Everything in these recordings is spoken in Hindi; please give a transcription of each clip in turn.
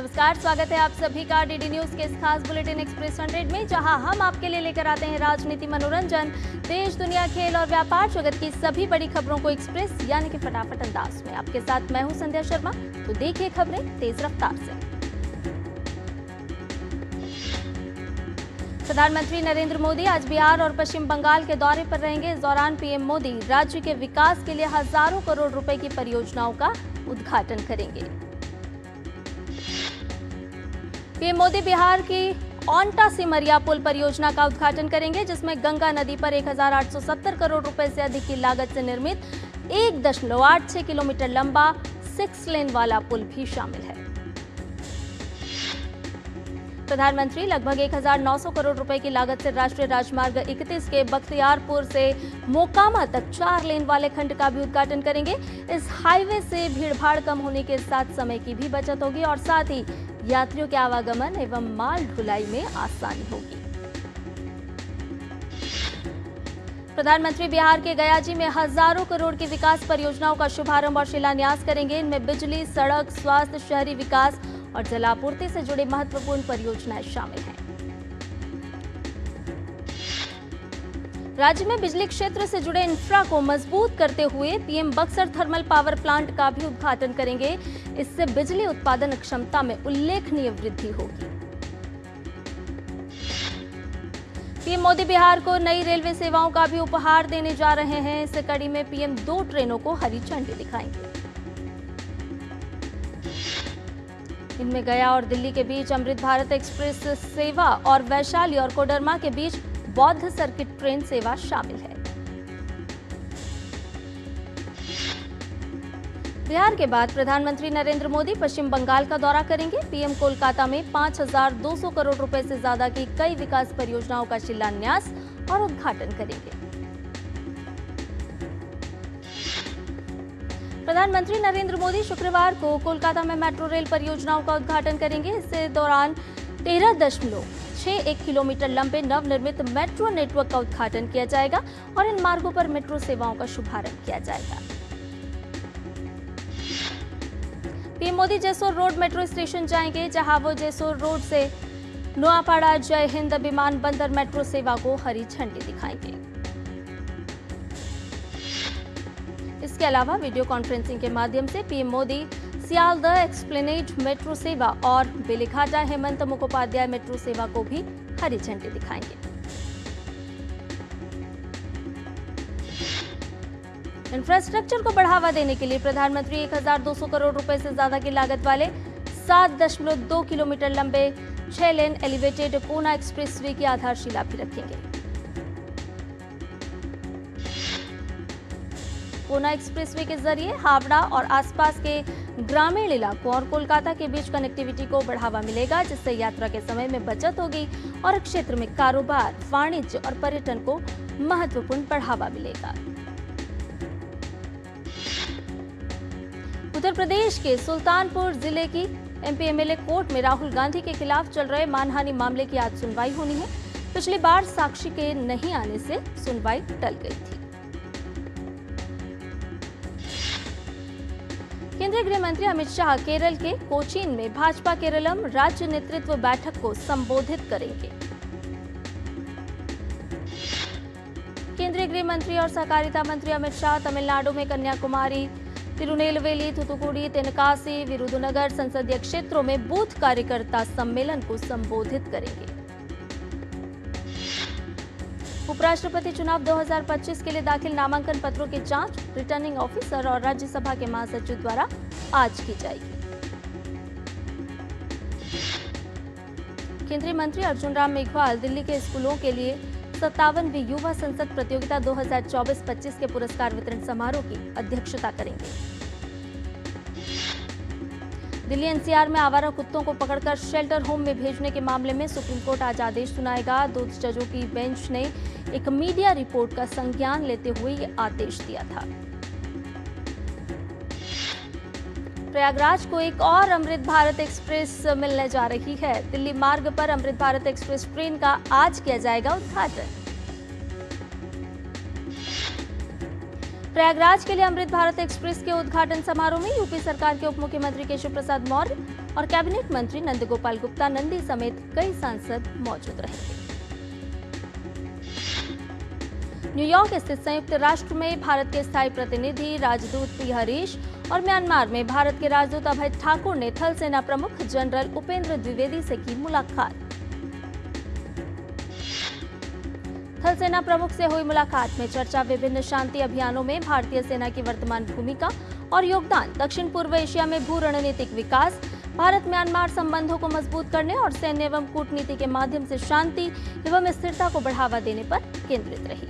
नमस्कार, स्वागत है आप सभी का डीडी न्यूज के इस खास बुलेटिन एक्सप्रेस 100 में, जहां हम आपके लिए लेकर आते हैं राजनीति, मनोरंजन, देश दुनिया, खेल और व्यापार जगत की सभी बड़ी खबरों को एक्सप्रेस यानी कि फटाफट अंदाज में। आपके साथ मैं हूं संध्या शर्मा। तो देखिए खबरें तेज रफ्तार से। प्रधानमंत्री नरेंद्र मोदी आज बिहार और पश्चिम बंगाल के दौरे पर रहेंगे। इस दौरान पीएम मोदी राज्य के विकास के लिए हजारों करोड़ रुपए की परियोजनाओं का उद्घाटन करेंगे। पीएम मोदी बिहार की ओंटा सिमरिया पुल परियोजना का उद्घाटन करेंगे, जिसमें गंगा नदी पर 1870 करोड़ रुपए से अधिक की लागत से निर्मित 1.86 किलोमीटर लंबा 6 लेन वाला पुल भी शामिल है। प्रधानमंत्री लगभग 1900 करोड़ रुपए की लागत से राष्ट्रीय राजमार्ग 31 के बख्तियारपुर से मोकामा तक 4 लेन वाले खंड का भी उद्घाटन करेंगे। इस हाईवे से भीड़भाड़ कम होने के साथ समय की भी बचत होगी और साथ ही यात्रियों के आवागमन एवं माल ढुलाई में आसानी होगी। प्रधानमंत्री बिहार के गयाजी में हजारों करोड़ की विकास परियोजनाओं का शुभारंभ और शिलान्यास करेंगे। इनमें बिजली, सड़क, स्वास्थ्य, शहरी विकास और जलापूर्ति से जुड़ी महत्वपूर्ण परियोजनाएं शामिल हैं। राज्य में बिजली क्षेत्र से जुड़े इंफ्रा को मजबूत करते हुए PM Buxar thermal power plant का भी उद्घाटन करेंगे। इससे बिजली उत्पादन क्षमता में उल्लेखनीय वृद्धि होगी। पीएम मोदी बिहार को नई रेलवे सेवाओं का भी उपहार देने जा रहे हैं। इस कड़ी में पीएम 2 ट्रेनों को हरी झंडी दिखाएंगे। इनमें गया और दिल्ली के बीच अमृत भारत एक्सप्रेस सेवा और वैशाली और कोडरमा के बीच बौद्ध सर्किट ट्रेन सेवा शामिल है। बिहार के बाद प्रधानमंत्री नरेंद्र मोदी पश्चिम बंगाल का दौरा करेंगे। पीएम कोलकाता में 5200 करोड़ रुपए से ज्यादा की कई विकास परियोजनाओं का शिलान्यास और उद्घाटन करेंगे। प्रधानमंत्री नरेंद्र मोदी शुक्रवार को कोलकाता में मेट्रो रेल परियोजनाओं का उद्घाटन करेंगे। इस दौरान 13.61 किलोमीटर लंबे नवनिर्मित मेट्रो नेटवर्क का उद्घाटन किया जाएगा और इन मार्गों पर मेट्रो सेवाओं का शुभारंभ किया जाएगा। PM Modi Jessore road metro station जाएंगे, जहां वो जेसोर रोड से नोआपाड़ा जय हिंद विमानबंदर मेट्रो सेवा को हरी झंडी दिखाएंगे। इसके अलावा वीडियो कॉन्फ्रेंसिंग के माध्यम से PM Modi Sealdah explained metro सेवा और बेलीघाटा हेमंत मुखोपाध्याय मेट्रो सेवा को भी हरी झंडी दिखाएंगे। इंफ्रास्ट्रक्चर को बढ़ावा देने के लिए प्रधानमंत्री 1200 करोड़ रुपए से ज्यादा की लागत वाले 7.2 किलोमीटर लंबे 6 लेन एलिवेटेड कोना एक्सप्रेसवे की आधारशिला भी रखेंगे। कोना एक्सप्रेसवे के जरिए हावड़ा और आसपास के ग्रामीण इलाकों और कोलकाता के बीच कनेक्टिविटी को बढ़ावा मिलेगा, जिससे यात्रा के समय में बचत होगी और क्षेत्र में कारोबार, वाणिज्य और पर्यटन को महत्वपूर्ण बढ़ावा मिलेगा। उत्तर प्रदेश के सुल्तानपुर जिले की एमपी एमएलए कोर्ट में राहुल गांधी के खिलाफ चल रहे मानहानि मामले की आज सुनवाई होनी है। पिछली बार साक्षी के नहीं आने से सुनवाई टल गई थी। केंद्रीय गृह मंत्री अमित शाह केरल के कोचीन में भाजपा केरलम राज्य नेतृत्व बैठक को संबोधित करेंगे। केंद्रीय गृह मंत्री और सहकारिता मंत्री अमित शाह तमिलनाडु में कन्याकुमारी, तिरुनेलवेली, थुथुकुडी, तेनकासी, विरुधुनगर संसदीय क्षेत्रों में बूथ कार्यकर्ता सम्मेलन को संबोधित करेंगे। उपराष्ट्रपति चुनाव 2025 के लिए दाखिल नामांकन पत्रों की जांच रिटर्निंग ऑफिसर और राज्यसभा के महासचिव द्वारा आज की जाएगी। केंद्रीय मंत्री अर्जुन राम मेघवाल दिल्ली के स्कूलों के लिए 57वीं युवा संसद प्रतियोगिता 2024-25 के पुरस्कार वितरण समारोह की अध्यक्षता करेंगे। दिल्ली एनसीआर में आवारा कुत्तों को पकड़कर शेल्टर होम में भेजने के मामले में सुप्रीम कोर्ट आज आदेश सुनाएगा। 2 जजों की बेंच ने एक मीडिया रिपोर्ट का संज्ञान लेते हुए ये आदेश दिया था। प्रयागराज को एक और अमृत भारत एक्सप्रेस मिलने जा रही है। दिल्ली मार्ग पर अमृत भारत एक्सप्रेस ट्रेन का आज किया जाएगा उद्घाटन। प्रयागराज के लिए अमृत भारत एक्सप्रेस के उद्घाटन समारोह में यूपी सरकार के उप मुख्यमंत्री केशव प्रसाद मौर्य और कैबिनेट मंत्री नंदगोपाल गुप्ता नंदी समेत कई सांसद मौजूद रहे। न्यूयॉर्क स्थित संयुक्त राष्ट्र में भारत के स्थायी प्रतिनिधि राजदूत पी हरीश और म्यांमार में भारत के राजदूत अभय ठाकुर ने थल सेना प्रमुख जनरल उपेंद्र द्विवेदी से की मुलाकात। थल सेना प्रमुख से हुई मुलाकात में चर्चा विभिन्न शांति अभियानों में भारतीय सेना की वर्तमान भूमिका और योगदान, दक्षिण पूर्व एशिया में भू रणनीतिक विकास, भारत म्यांमार संबंधों को मजबूत करने और सैन्य एवं कूटनीति के माध्यम से शांति एवं स्थिरता को बढ़ावा देने पर केंद्रित रही।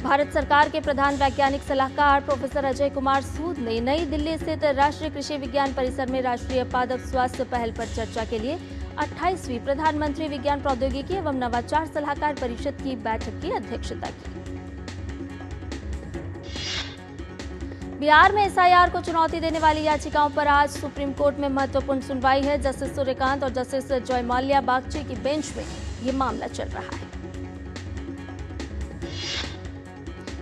भारत सरकार के प्रधान वैज्ञानिक सलाहकार प्रोफेसर अजय कुमार सूद ने नई दिल्ली स्थित राष्ट्रीय कृषि विज्ञान परिसर में राष्ट्रीय पादप स्वास्थ्य पहल पर चर्चा के लिए 28वीं प्रधानमंत्री विज्ञान प्रौद्योगिकी एवं नवाचार सलाहकार परिषद की बैठक की अध्यक्षता की। बिहार में एसआईआर को चुनौती देने वाली याचिकाओं पर आज सुप्रीम कोर्ट में महत्वपूर्ण सुनवाई है। जस्टिस सूर्यकांत और जस्टिस जयमाल्या बागची की बेंच में ये मामला चल रहा है।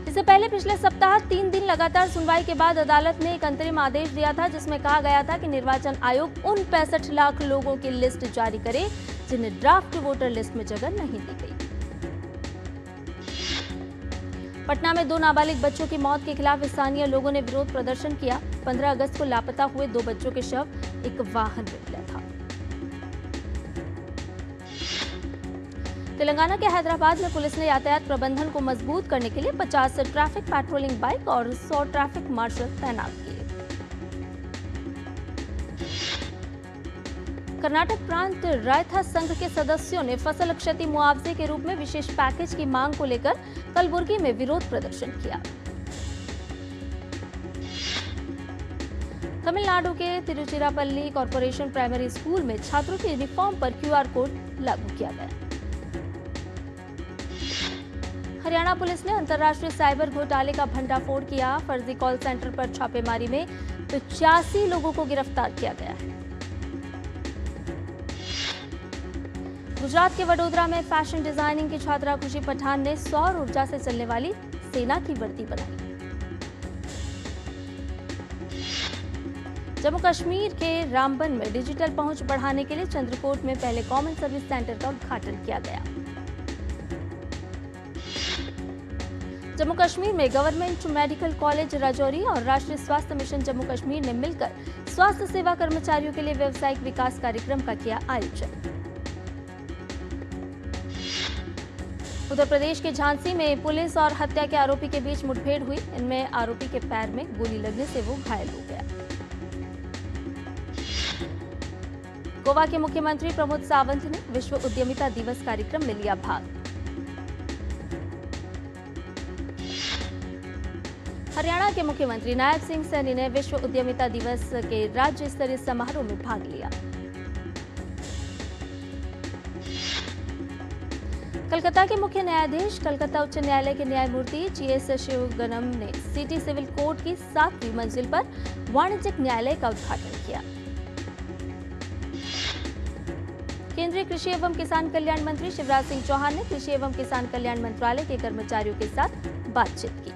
इससे पहले पिछले सप्ताह 3 दिन लगातार सुनवाई के बाद अदालत ने एक अंतरिम आदेश दिया था, जिसमें कहा गया था कि निर्वाचन आयोग उन 65 लाख लोगों की लिस्ट जारी करे जिन्हें ड्राफ्ट वोटर लिस्ट में जगह नहीं दी गई। पटना में 2 नाबालिग बच्चों की मौत के खिलाफ स्थानीय लोगों ने विरोध प्रदर्शन किया। 15 अगस्त को लापता हुए 2 बच्चों के शव एक वाहन में मिला था। तेलंगाना के हैदराबाद में पुलिस ने यातायात प्रबंधन को मजबूत करने के लिए 50 ट्रैफिक पेट्रोलिंग बाइक और 100 ट्रैफिक मार्शल तैनात किए। कर्नाटक प्रांत रायता संघ के सदस्यों ने फसल क्षति मुआवजे के रूप में विशेष पैकेज की मांग को लेकर कलबुर्गी में विरोध प्रदर्शन किया। तमिलनाडु के तिरुचिरापल्ली कॉर्पोरेशन प्राइमरी स्कूल में छात्रों के यूनिफॉर्म पर क्यूआर कोड लागू किया गया। हरियाणा पुलिस ने अंतर्राष्ट्रीय साइबर घोटाले का भंडाफोड़ किया। फर्जी कॉल सेंटर पर छापेमारी में 85 लोगों को गिरफ्तार किया गया है। गुजरात के वडोदरा में फैशन डिजाइनिंग की छात्रा खुशी पठान ने सौर ऊर्जा से चलने वाली सेना की वर्दी बनाई। जम्मू कश्मीर के रामबन में डिजिटल पहुंच बढ़ाने के लिए चंद्रकोट में पहले कॉमन सर्विस सेंटर का उद्घाटन किया गया। जम्मू कश्मीर में गवर्नमेंट मेडिकल कॉलेज राजौरी और राष्ट्रीय स्वास्थ्य मिशन जम्मू कश्मीर ने मिलकर स्वास्थ्य सेवा कर्मचारियों के लिए व्यावसायिक विकास कार्यक्रम का किया आयोजन। उत्तर प्रदेश के झांसी में पुलिस और हत्या के आरोपी के बीच मुठभेड़ हुई। इनमें आरोपी के पैर में गोली लगने से वो घायल हो गया। गोवा के मुख्यमंत्री प्रमोद सावंत ने विश्व उद्यमिता दिवस कार्यक्रम में लिया भाग। हरियाणा के मुख्यमंत्री नायब सिंह सैनी ने विश्व उद्यमिता दिवस के राज्य स्तरीय समारोह में भाग लिया। कलकत्ता के मुख्य न्यायाधीश कलकत्ता उच्च न्यायालय के न्यायमूर्ति जीएस शिवगनम ने सिटी सिविल कोर्ट की 7वीं मंजिल पर वाणिज्यिक न्यायालय का उद्घाटन किया। केंद्रीय कृषि एवं किसान कल्याण मंत्री शिवराज सिंह चौहान ने कृषि एवं किसान कल्याण मंत्रालय के कर्मचारियों के साथ बातचीत की।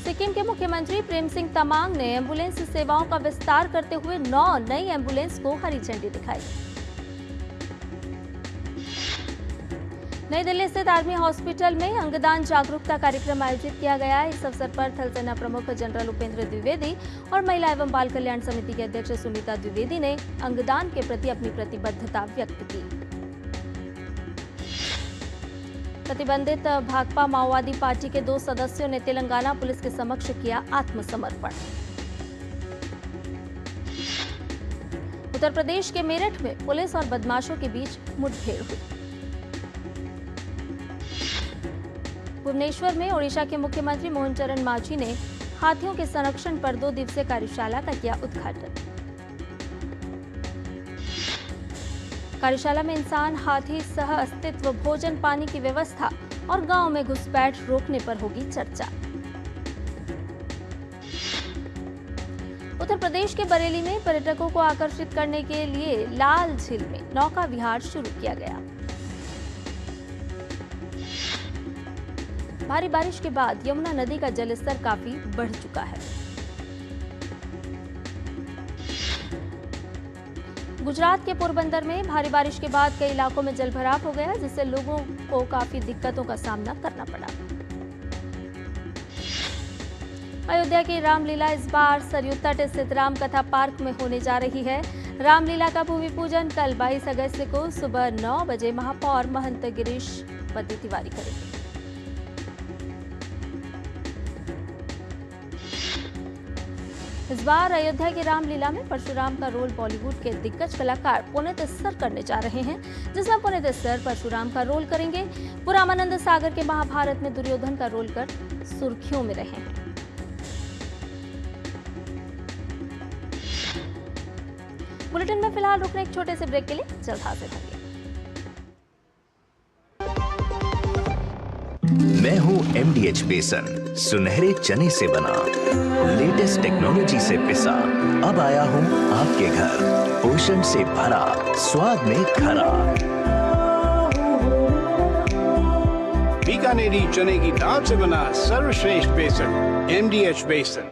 सिक्किम के मुख्यमंत्री प्रेम सिंह तमांग ने एम्बुलेंस सेवाओं का विस्तार करते हुए 9 नई एम्बुलेंस को हरी झंडी दिखाई। नई दिल्ली स्थित आर्मी हॉस्पिटल में अंगदान जागरूकता कार्यक्रम आयोजित किया गया। इस अवसर पर थल सेना प्रमुख जनरल उपेंद्र द्विवेदी और महिला एवं बाल कल्याण समिति की अध्यक्ष सुमिता द्विवेदी ने अंगदान के प्रति अपनी प्रतिबद्धता व्यक्त की। प्रतिबंधित भाकपा माओवादी पार्टी के 2 सदस्यों ने तेलंगाना पुलिस के समक्ष किया आत्मसमर्पण। उत्तर प्रदेश के मेरठ में पुलिस और बदमाशों के बीच मुठभेड़ हुई। भुवनेश्वर में ओडिशा के मुख्यमंत्री मोहन चरण मांझी ने हाथियों के संरक्षण पर 2 दिवसीय कार्यशाला का किया उद्घाटन। कार्यशाला में इंसान हाथी सह अस्तित्व, भोजन पानी की व्यवस्था और गांव में घुसपैठ रोकने पर होगी चर्चा। उत्तर प्रदेश के बरेली में पर्यटकों को आकर्षित करने के लिए लाल झील में नौका विहार शुरू किया गया। भारी बारिश के बाद यमुना नदी का जलस्तर काफी बढ़ चुका है। गुजरात के पोरबंदर में भारी बारिश के बाद कई इलाकों में जलभराव हो गया, जिससे लोगों को काफी दिक्कतों का सामना करना पड़ा। अयोध्या की रामलीला इस बार सरयू तट स्थित रामकथा पार्क में होने जा रही है। रामलीला का भूमि पूजन कल 22 अगस्त को सुबह 9 बजे महापौर महंत गिरीश पति तिवारी करेंगे। इस बार अयोध्या की रामलीला में परशुराम का रोल बॉलीवुड के दिग्गज कलाकार पुनीत सर करने जा रहे हैं, जिसमें पुनीत सर परशुराम का रोल करेंगे। पुरामानंद सागर के महाभारत में दुर्योधन का रोल कर सुर्खियों में रहे हैं। बुलेटिन में फिलहाल रुकने एक छोटे से ब्रेक के लिए जल्द हाजिर होंगे। मैं हूं MDH बेसन, सुनहरे चने से बना, लेटेस्ट टेक्नोलॉजी से पिसा, अब आया हूं आपके घर, पोषण से भरा, स्वाद में खरा। बीकानेरी चने की दाल से बना सर्वश्रेष्ठ बेसन, MDH बेसन।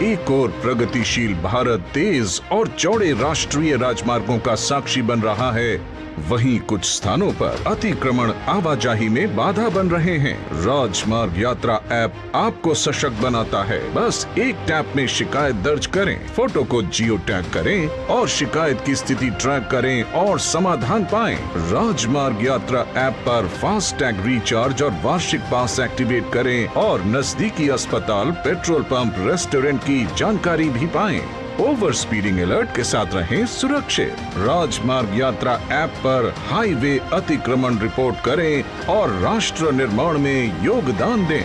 एक और प्रगतिशील भारत तेज और चौड़े राष्ट्रीय राजमार्गों का साक्षी बन रहा है, वहीं कुछ स्थानों पर अतिक्रमण आवाजाही में बाधा बन रहे हैं। राजमार्ग यात्रा ऐप आपको सशक्त बनाता है। बस एक टैप में शिकायत दर्ज करें, फोटो को जियो टैग करें और शिकायत की स्थिति ट्रैक करें और समाधान पाएं। राजमार्ग यात्रा ऐप पर फास्ट टैग रिचार्ज और वार्षिक पास एक्टिवेट करें और नजदीकी अस्पताल, पेट्रोल पंप, रेस्टोरेंट की जानकारी भी पाएं। ओवर स्पीडिंग अलर्ट के साथ रहें सुरक्षित। राजमार्ग यात्रा ऐप पर हाईवे अतिक्रमण रिपोर्ट करें और राष्ट्र निर्माण में योगदान दें।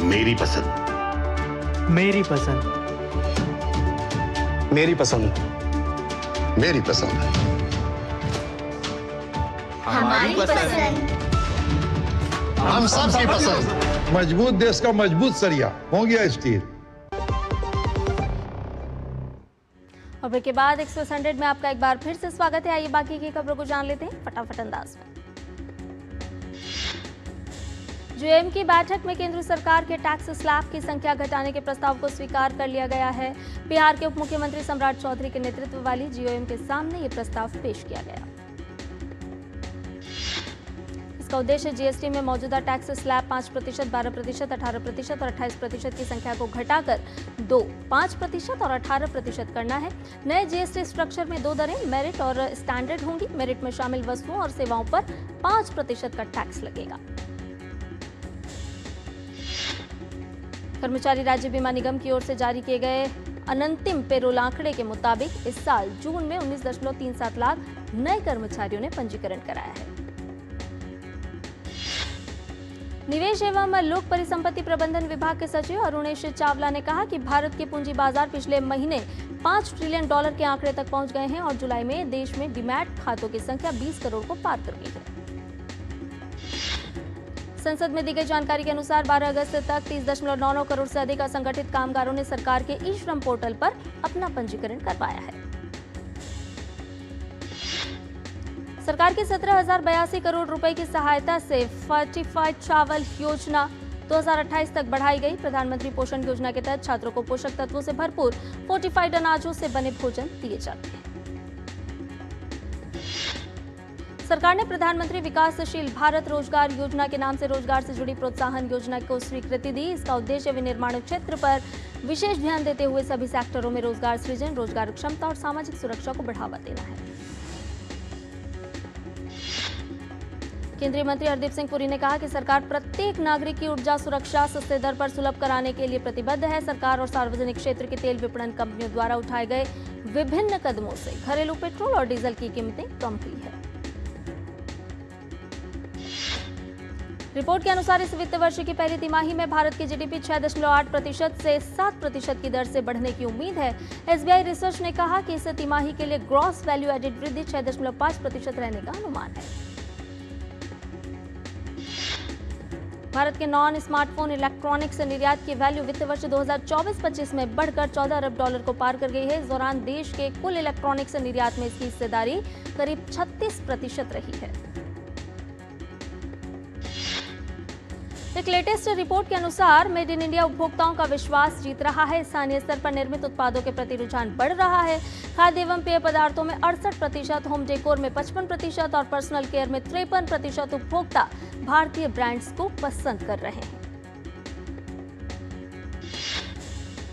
मेरी पसंद, मेरी पसंद, मेरी पसंद, मेरी पसंद, हमारी पसंद, हम सबकी पसंद। मजबूत देश का मजबूत सरिया हो गया स्टील। और ब्रेक के बाद एक्सप्रेस 100 में आपका एक बार फिर से स्वागत है। आइए बाकी की खबरों को जान लेते हैं फटाफट अंदाज में। जेएम की बैठक में केंद्र सरकार के टैक्स स्लैब की संख्या घटाने के प्रस्ताव को स्वीकार कर लिया गया है। बिहार के उप मुख्यमंत्री सम्राट चौधरी के नेतृत्व वाली जेएम के सामने ये प्रस्ताव पेश किया गया। इसका उद्देश्य जीएसटी में मौजूदा टैक्स स्लैब 5%, 12%, 18% और 28% की संख्या को घटाकर 2, 5% और 18% करना है। नए जीएसटी स्ट्रक्चर में 2 दरें मेरिट और स्टैंडर्ड होंगी। मेरिट में शामिल वस्तुओं और सेवाओं पर 5% का टैक्स लगेगा। कर्मचारी राज्य बीमा निगम की ओर से जारी किए गए अनंतिम पेरोल आंकड़े के मुताबिक इस साल जून में 19.37 लाख नए कर्मचारियों ने पंजीकरण कराया है। निवेश एवं लोक परिसंपत्ति प्रबंधन विभाग के सचिव अरुणेश चावला ने कहा कि भारत के पूंजी बाजार पिछले महीने $5 ट्रिलियन के आंकड़े तक पहुंच गए हैं और जुलाई में देश में डीमैट खातों की संख्या 20 करोड़ को पार कर गई है। संसद में दी गई जानकारी के अनुसार 12 अगस्त तक 30.99 करोड़ से अधिक असंगठित कामगारों ने सरकार के ई श्रम पोर्टल पर अपना पंजीकरण करवाया है। सरकार की 17,082 करोड़ रुपए की सहायता से फर्टिफाइड चावल योजना 2028 तक बढ़ाई गई। प्रधानमंत्री पोषण योजना के तहत छात्रों को पोषक तत्वों से भरपूर फोर्टिफाइड अनाजों से बने भोजन दिए जाते हैं। सरकार ने प्रधानमंत्री विकासशील भारत रोजगार योजना के नाम से रोजगार से जुड़ी प्रोत्साहन योजना को स्वीकृति दी। इसका उद्देश्य विनिर्माण क्षेत्र पर विशेष ध्यान देते हुए सभी सेक्टरों में रोजगार सृजन, रोजगार क्षमता और सामाजिक सुरक्षा को बढ़ावा देना है। केंद्रीय मंत्री हरदीप सिंह पुरी ने कहा कि सरकार प्रत्येक नागरिक की ऊर्जा सुरक्षा सस्ते दर पर सुलभ कराने के लिए प्रतिबद्ध है। सरकार और सार्वजनिक क्षेत्र की तेल विपणन कंपनियों द्वारा उठाए गए विभिन्न कदमों से घरेलू पेट्रोल और डीजल की कीमतें कम हुई है। रिपोर्ट के अनुसार इस वित्त वर्ष की पहली तिमाही में भारत की जीडीपी 6.8% से 7% की दर से बढ़ने की उम्मीद है। एसबीआई रिसर्च ने कहा कि इस तिमाही के लिए ग्रॉस वैल्यू एडेड वृद्धि 6.5% रहने का अनुमान है। भारत के नॉन स्मार्टफोन इलेक्ट्रॉनिक्स निर्यात की वैल्यू वित्त वर्ष 2024-25 में बढ़कर $14 अरब को पार कर गई है। इस दौरान देश के कुल इलेक्ट्रॉनिक्स निर्यात में इसकी हिस्सेदारी करीब 36% रही है। एक लेटेस्ट रिपोर्ट के अनुसार मेड इन इंडिया उपभोक्ताओं का विश्वास जीत रहा है। स्थानीय स्तर पर निर्मित उत्पादों के प्रति रुझान बढ़ रहा है। खाद्य एवं पेय पदार्थों में 68%, होम डेकोर में 55% और पर्सनल केयर में 53% उपभोक्ता भारतीय ब्रांड्स को पसंद कर रहे हैं।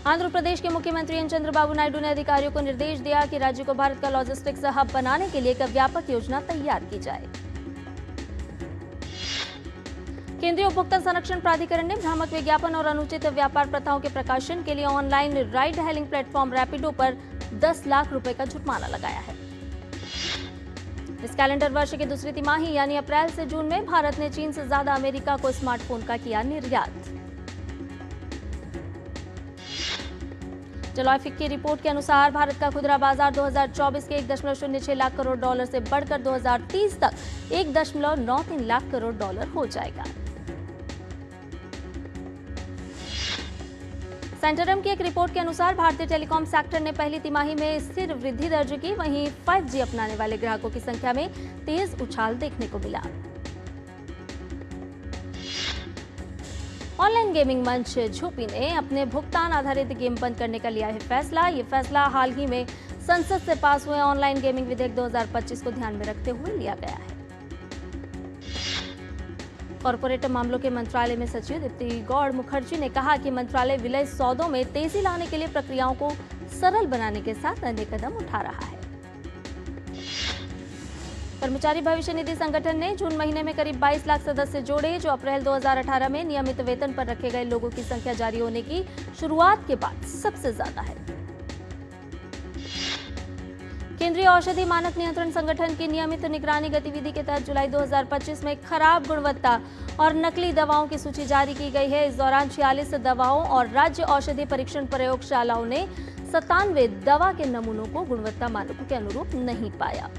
आंध्र प्रदेश के मुख्यमंत्री एन चंद्रबाबू नायडू ने अधिकारियों को निर्देश दिया कि राज्य को भारत का लॉजिस्टिक्स हब बनाने के लिए एक व्यापक योजना तैयार की जाए। केंद्रीय उपभोक्ता संरक्षण प्राधिकरण ने भ्रामक विज्ञापन और अनुचित व्यापार प्रथाओं के प्रकाशन के लिए online ride hailing platform Rapido पर 10 लाख रुपए का जुर्माना लगाया है। इस कैलेंडर वर्ष की दूसरी तिमाही यानी अप्रैल से जून में भारत ने चीन से ज्यादा अमेरिका को स्मार्टफोन का किया निर्यात। डेलॉयट की रिपोर्ट के अनुसार भारत का खुदरा बाजार 2024 के 1.06 लाख करोड़ डॉलर से बढ़कर 2030 तक 1.93 लाख करोड़ डॉलर हो जाएगा। सेंटरम की एक रिपोर्ट के अनुसार भारतीय टेलीकॉम सेक्टर ने पहली तिमाही में स्थिर वृद्धि दर्ज की। वहीं 5G अपनाने वाले ग्राहकों की संख्या में तेज उछाल देखने को मिला। ऑनलाइन गेमिंग मंच झूपी ने अपने भुगतान आधारित गेम बंद करने का लिया है फैसला। ये फैसला हाल ही में संसद से पास हुए ऑनलाइन गेमिंग विधेयक 2025 को ध्यान में रखते हुए लिया गया है। कॉर्पोरेट मामलों के मंत्रालय में सचिव दीप्ति गौड़ मुखर्जी ने कहा कि मंत्रालय विलय सौदों में तेजी लाने के लिए प्रक्रियाओं को सरल बनाने के साथ अन्य कदम उठा रहा है। कर्मचारी भविष्य निधि संगठन ने जून महीने में करीब 22 लाख सदस्य जोड़े, जो अप्रैल 2018 में नियमित वेतन पर रखे गए लोगों की संख्या जारी होने की शुरुआत के बाद सबसे ज्यादा है। केंद्रीय औषधि मानक नियंत्रण संगठन की नियमित निगरानी गतिविधि के तहत जुलाई 2025 में खराब गुणवत्ता और नकली दवाओं की सूची जारी की गई है। इस दौरान 46 दवाओं और राज्य औषधि परीक्षण प्रयोगशालाओं ने 97 दवा के नमूनों को गुणवत्ता मानकों के अनुरूप नहीं पाया।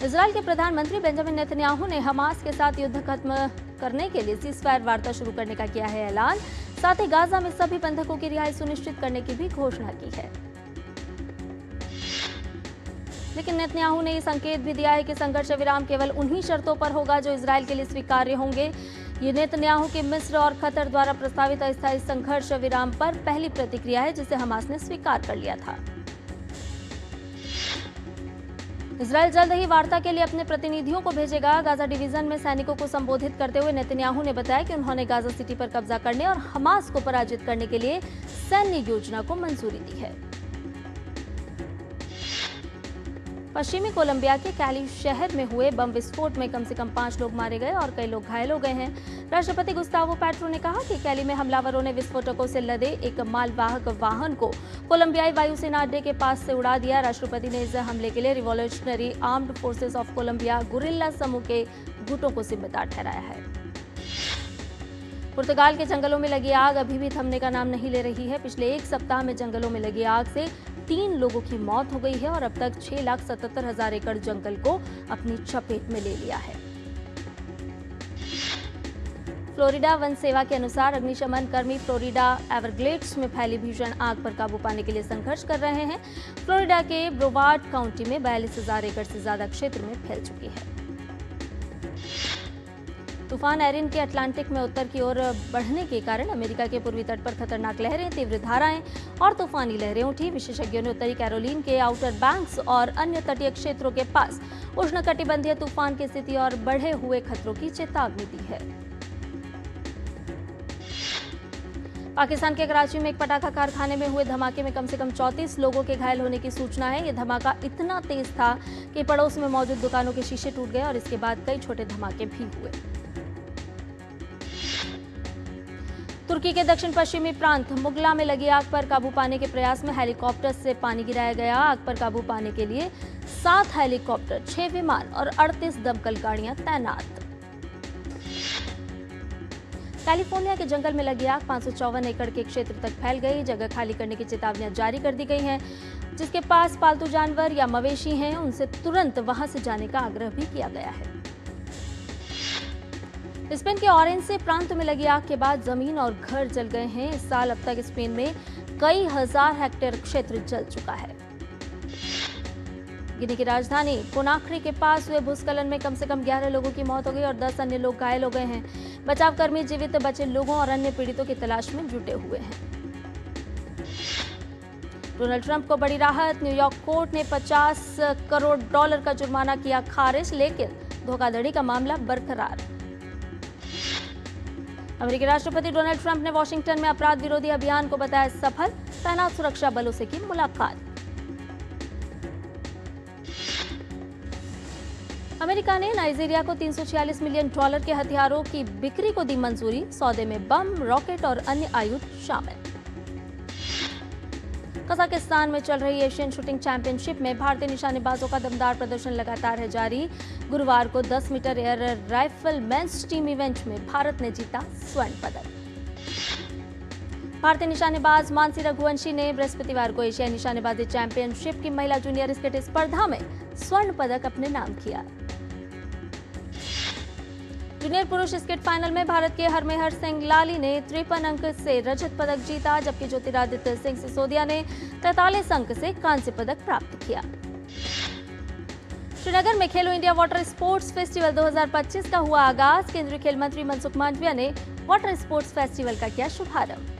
इजरायल के प्रधानमंत्री बेंजामिन नेतन्याहू ने हमास के साथ युद्ध खत्म करने के लिए सीजफायर वार्ता शुरू करने का किया है ऐलान। साथ ही गाजा में सभी बंधकों की रिहाई सुनिश्चित करने की भी घोषणा की है। लेकिन नेतन्याहू ने ये संकेत भी दिया है कि संघर्ष विराम केवल उन्हीं शर्तों पर होगा जो इजरायल के लिए स्वीकार्य होंगे। ये नेतन्याहू की मिस्र और कतर द्वारा प्रस्तावित अस्थायी संघर्ष विराम पर पहली प्रतिक्रिया है, जिसे हमास ने स्वीकार कर लिया था। इजरायल जल्द ही वार्ता के लिए अपने प्रतिनिधियों को भेजेगा। गाजा डिवीजन में सैनिकों को संबोधित करते हुए नेतन्याहू ने बताया कि उन्होंने गाजा सिटी पर कब्जा करने और हमास को पराजित करने के लिए सैन्य योजना को मंजूरी दी है। पश्चिमी कोलंबिया के कैली शहर में हुए बम विस्फोट में कम से कम 5 लोग मारे गए और कई लोग घायल हो गए हैं। राष्ट्रपति गुस्तावो पेट्रो ने कहा कि कैली में हमलावरों ने विस्फोटकों से लदे एक मालवाहक वाहन को कोलंबियाई वायुसेना अड्डे के पास से उड़ा दिया। राष्ट्रपति ने इस हमले के लिए revolutionary armed forces of Colombia guerrilla समूह के गुटों को जिम्मेदार ठहराया है। पुर्तगाल के जंगलों में लगी आग अभी भी थमने का नाम नहीं ले रही है। पिछले एक सप्ताह में जंगलों में लगी आग से 3 लोगों की मौत हो गई है और अब तक 6,77,000 एकड़ जंगल को अपनी चपेट में ले लिया है। फ्लोरिडा वन सेवा के अनुसार अग्निशमन कर्मी फ्लोरिडा एवरग्लेड्स में फैली भीषण आग पर काबू पाने के लिए संघर्ष कर रहे हैं। फ्लोरिडा के ब्रोवार्ड काउंटी में 42,000 एकड़ से ज्यादा क्षेत्र में फैल चुकी है। तूफान एरिन के अटलांटिक में उत्तर की ओर बढ़ने के कारण अमेरिका के पूर्वी तट पर खतरनाक लहरें, तीव्र धाराएं और तूफानी लहरें उठी। विशेषज्ञों ने उत्तरी कैरोलिन के आउटर बैंक्स और अन्य तटीय क्षेत्रों के पास उष्णकटिबंधीय तूफान की स्थिति और बढ़े हुए खतरों की चेतावनी दी है। पाकिस्तान के कराची में एक पटाखा कारखाने में हुए धमाके में कम से कम 34 लोगों के घायल होने की सूचना है। यह धमाका इतना तेज था कि पड़ोस में मौजूद दुकानों के शीशे टूट गए और इसके बाद कई छोटे धमाके भी हुए। तुर्की के दक्षिण पश्चिमी प्रांत मुगला में लगी आग पर काबू पाने के प्रयास में हेलीकॉप्टर से पानी गिराया गया। आग पर काबू पाने के लिए 7 हेलीकॉप्टर, 6 विमान और 38 दमकल गाड़ियां तैनात। कैलिफोर्निया के जंगल में लगी आग 554 एकड़ के क्षेत्र तक फैल गई। जगह खाली करने की चेतावनियां जारी कर दी गई हैं। जिसके पास पालतू जानवर या मवेशी हैं, उनसे तुरंत वहां से जाने का आग्रह भी किया गया है। स्पेन के ओरेंसे प्रांत में लगी आग के बाद जमीन और घर जल गए हैं। इस साल अब तक स्पेन में कई हजार हेक्टेयर क्षेत्र जल चुका है। गिनी की राजधानी कोनाक्री के पास हुए भूस्खलन में कम से कम 11 लोगों की मौत हो गई और 10 अन्य लोग घायल हो गए हैं। बचावकर्मी जीवित बचे लोगों और अन्य पीड़ितों की तलाश में जुटे हुए हैं। डोनाल्ड ट्रंप को बड़ी राहत। न्यूयॉर्क कोर्ट ने $50 करोड़ का जुर्माना किया खारिज, लेकिन धोखाधड़ी का मामला बरकरार। अमेरिकी राष्ट्रपति डोनाल्ड ट्रंप ने वॉशिंगटन में अपराध विरोधी अभियान को बताया सफल। तैनात सुरक्षा बलों से की मुलाकात। अमेरिका ने नाइजीरिया को $346 मिलियन के हथियारों की बिक्री को दी मंजूरी। सौदे में बम, रॉकेट और अन्य आयुध शामिल। कजाकिस्तान में चल रही एशियन शूटिंग चैंपियनशिप में भारतीय निशानेबाजों का दमदार प्रदर्शन लगातार है जारी। गुरुवार को 10 metre air rifle men's team event में भारत ने जीता स्वर्ण पदक। भारतीय निशानेबाज मानसी रघुवंशी ने बृहस्पतिवार को एशियाई निशानेबाजी चैंपियनशिप की महिला जूनियर स्केट स्पर्धा में स्वर्ण पदक अपने नाम किया। जूनियर पुरुष स्केट फाइनल में भारत के हरमेहर सिंह लाली ने 53 अंक से रजत पदक जीता, जबकि ज्योतिरादित्य सिंह सिसोदिया ने 43 अंक से कांस्य पदक प्राप्त किया। श्रीनगर में खेलो इंडिया वाटर स्पोर्ट्स फेस्टिवल 2025 का हुआ आगाज। केंद्रीय खेल मंत्री मनसुख मांडविया ने वाटर स्पोर्ट्स फेस्टिवल का किया शुभारंभ।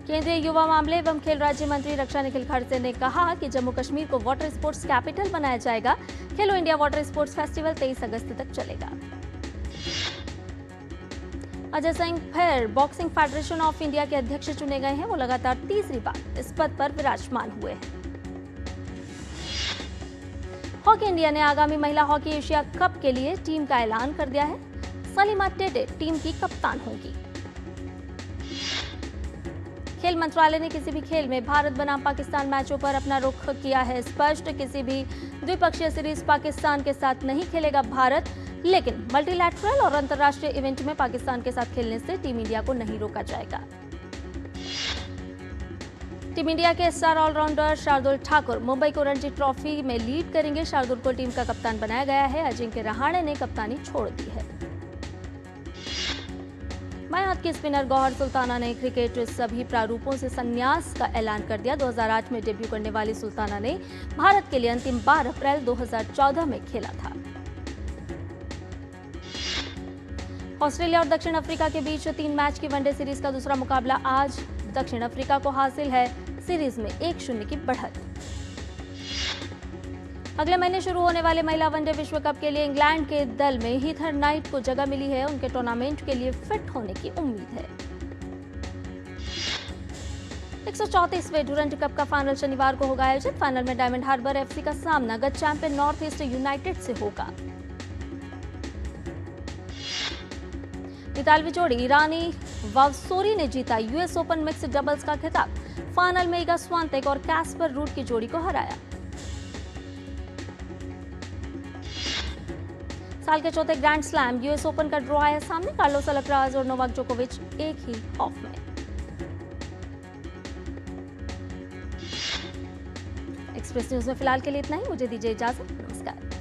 केंद्रीय युवा मामले एवं खेल राज्य मंत्री रक्षा निखिल खड़से ने कहा कि जम्मू कश्मीर को वाटर स्पोर्ट्स कैपिटल बनाया जाएगा। खेलो इंडिया वाटर स्पोर्ट्स फेस्टिवल 23 अगस्त तक चलेगा। अजय सिंह फिर बॉक्सिंग फेडरेशन ऑफ इंडिया के अध्यक्ष चुने गए हैं। वो लगातार तीसरी बार इस पद पर विराजमान हुए हैं। हॉकी इंडिया ने आगामी महिला हॉकी एशिया कप के लिए टीम का ऐलान कर दिया है। सलीमा टेटे टीम की कप्तान होगी। खेल मंत्रालय ने किसी भी खेल में भारत बनाम पाकिस्तान मैचों पर अपना रुख किया है स्पष्ट। किसी भी द्विपक्षीय सीरीज पाकिस्तान के साथ नहीं खेलेगा भारत, लेकिन मल्टीलैटरल और अंतर्राष्ट्रीय इवेंट में पाकिस्तान के साथ खेलने से टीम इंडिया को नहीं रोका जाएगा। टीम इंडिया के स्टार ऑलराउंडर शार्दुल ठाकुर मुंबई को रणजी ट्रॉफी में लीड करेंगे। शार्दुल को टीम का कप्तान बनाया गया है। अजिंक्य रहाणे ने कप्तानी छोड़ दी है। बाएं हाथ की स्पिनर गौहर सुल्ताना ने क्रिकेट सभी प्रारूपों से संन्यास का ऐलान कर दिया। 2008 में डेब्यू करने वाली सुल्ताना ने भारत के लिए अंतिम बार अप्रैल 2014 में खेला था। ऑस्ट्रेलिया और दक्षिण अफ्रीका के बीच 3 मैच की वनडे सीरीज का दूसरा मुकाबला आज। दक्षिण अफ्रीका को हासिल है सीरीज में 1-0 की बढ़त। अगले महीने शुरू होने वाले महिला वनडे विश्व कप के लिए इंग्लैंड के दल में हीथर नाइट को जगह मिली है। उनके टूर्नामेंट के लिए फिट होने की उम्मीद है। 134वें डुरंड कप का फाइनल शनिवार को होगा आयोजित। फाइनल में डायमंड हार्बर एफसी का सामना गत चैंपियन नॉर्थ ईस्ट यूनाइटेड से होगा। इतालवी जोड़ी रानी वावसोरी ने जीता यूएस ओपन मिक्स्ड डबल्स का खिताब। फाइनल में इगा स्वांतेक और कैस्पर रूड की जोड़ी को हराया। साल के चौथे ग्रैंड स्लैम यूएस ओपन का ड्रॉ आया सामने। कार्लोस अल्कराज और नोवाक जोकोविच एक ही ऑफ में। एक्सप्रेस न्यूज में फिलहाल के लिए इतना ही। मुझे दीजिए इजाजत। नमस्कार।